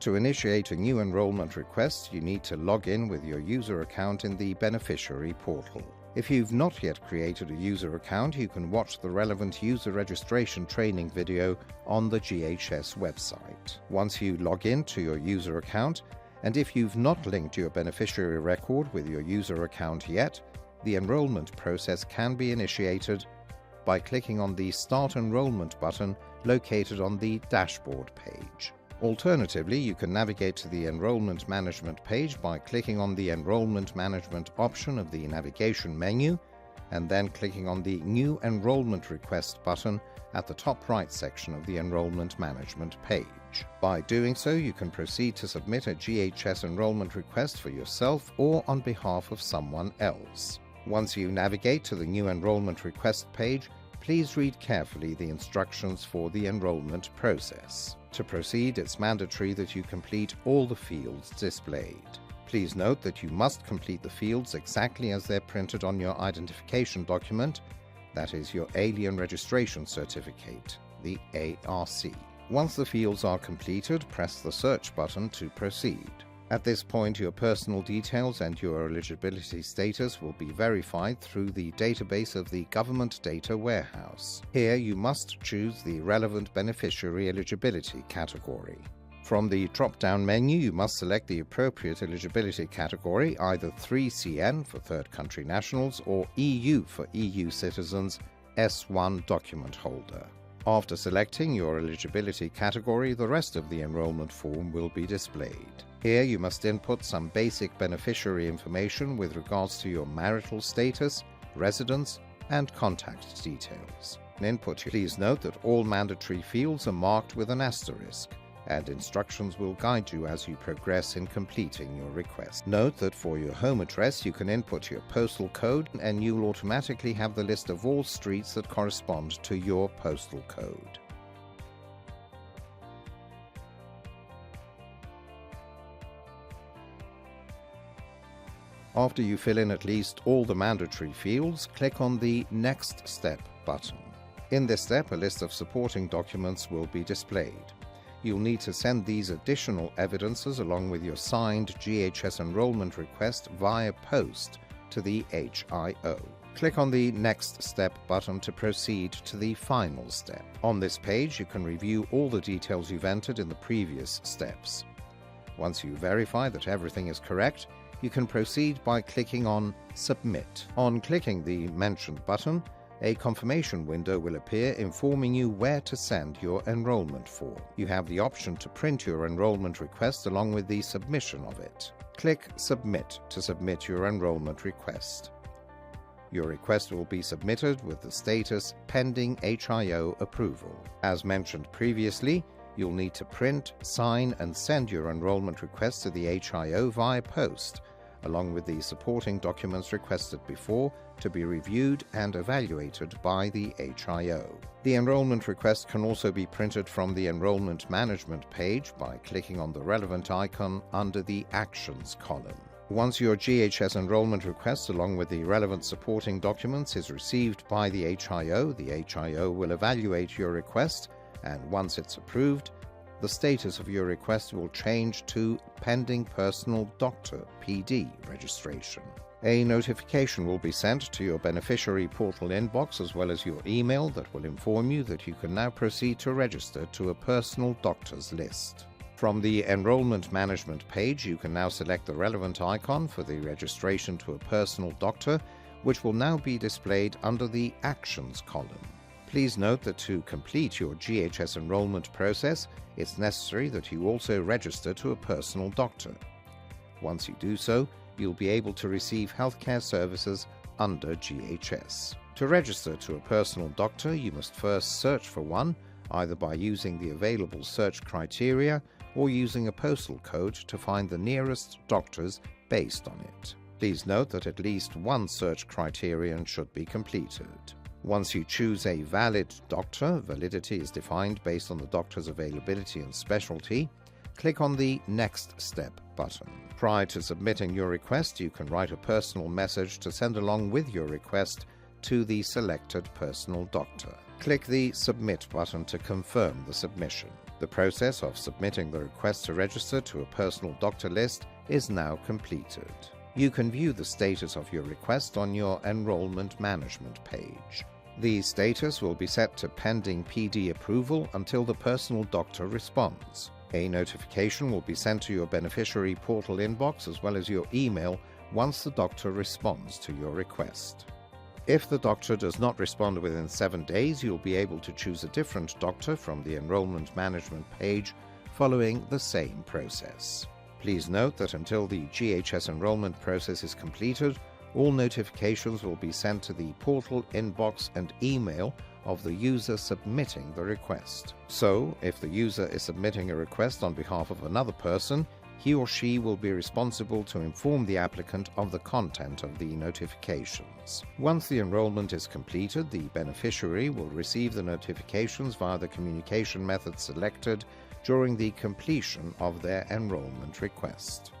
To initiate a new enrollment request, you need to log in with your user account in the Beneficiary portal. If you've not yet created a user account, you can watch the relevant user registration training video on the GHS website. Once you log in to your user account, and if you've not linked your beneficiary record with your user account yet, the enrollment process can be initiated by clicking on the Start Enrollment button located on the dashboard page. Alternatively, you can navigate to the Enrollment Management page by clicking on the Enrollment Management option of the navigation menu and then clicking on the New Enrollment Request button at the top right section of the Enrollment Management page. By doing so, you can proceed to submit a GHS enrollment request for yourself or on behalf of someone else. Once you navigate to the New Enrollment Request page, please read carefully the instructions for the enrollment process. To proceed, it's mandatory that you complete all the fields displayed. Please note that you must complete the fields exactly as they're printed on your identification document, that is your Alien Registration Certificate, the ARC. Once the fields are completed, press the Search button to proceed. At this point, your personal details and your eligibility status will be verified through the database of the Government Data Warehouse. Here, you must choose the relevant beneficiary eligibility category. From the drop-down menu, you must select the appropriate eligibility category, either 3CN for third country nationals or EU for EU citizens, S1 document holder. After selecting your eligibility category, the rest of the enrollment form will be displayed. Here you must input some basic beneficiary information with regards to your marital status, residence, and contact details. Please note that all mandatory fields are marked with an asterisk, and instructions will guide you as you progress in completing your request. Note that for your home address you can input your postal code and you'll automatically have the list of all streets that correspond to your postal code. After you fill in at least all the mandatory fields, click on the Next Step button. In this step, a list of supporting documents will be displayed. You'll need to send these additional evidences along with your signed GHS enrollment request via post to the HIO. Click on the Next Step button to proceed to the final step. On this page, you can review all the details you've entered in the previous steps. Once you verify that everything is correct, you can proceed by clicking on Submit. On clicking the mentioned button, a confirmation window will appear informing you where to send your enrollment form. You have the option to print your enrollment request along with the submission of it. Click Submit to submit your enrollment request. Your request will be submitted with the status Pending HIO Approval. As mentioned previously, you'll need to print, sign, and send your enrollment request to the HIO via post, along with the supporting documents requested before, to be reviewed and evaluated by the HIO. The enrollment request can also be printed from the Enrollment Management page by clicking on the relevant icon under the Actions column. Once your GHS enrollment request along with the relevant supporting documents is received by the HIO will evaluate your request, and once it's approved, the status of your request will change to Pending Personal Doctor (PD) registration. A notification will be sent to your beneficiary portal inbox as well as your email that will inform you that you can now proceed to register to a personal doctor's list. From the Enrollment Management page, you can now select the relevant icon for the registration to a personal doctor, which will now be displayed under the Actions column. Please note that to complete your GHS enrollment process, it's necessary that you also register to a personal doctor. Once you do so, you'll be able to receive healthcare services under GHS. To register to a personal doctor, you must first search for one, either by using the available search criteria or using a postal code to find the nearest doctors based on it. Please note that at least one search criterion should be completed. Once you choose a valid doctor, validity is defined based on the doctor's availability and specialty, click on the Next Step button. Prior to submitting your request, you can write a personal message to send along with your request to the selected personal doctor. Click the Submit button to confirm the submission. The process of submitting the request to register to a personal doctor list is now completed. You can view the status of your request on your enrollment management page. The status will be set to pending PD approval until the personal doctor responds. A notification will be sent to your beneficiary portal inbox as well as your email once the doctor responds to your request. If the doctor does not respond within 7 days, you'll be able to choose a different doctor from the enrollment management page following the same process. Please note that until the GHS enrollment process is completed, all notifications will be sent to the portal inbox and email of the user submitting the request. So, if the user is submitting a request on behalf of another person, he or she will be responsible to inform the applicant of the content of the notifications. Once the enrollment is completed, the beneficiary will receive the notifications via the communication method selected during the completion of their enrollment request.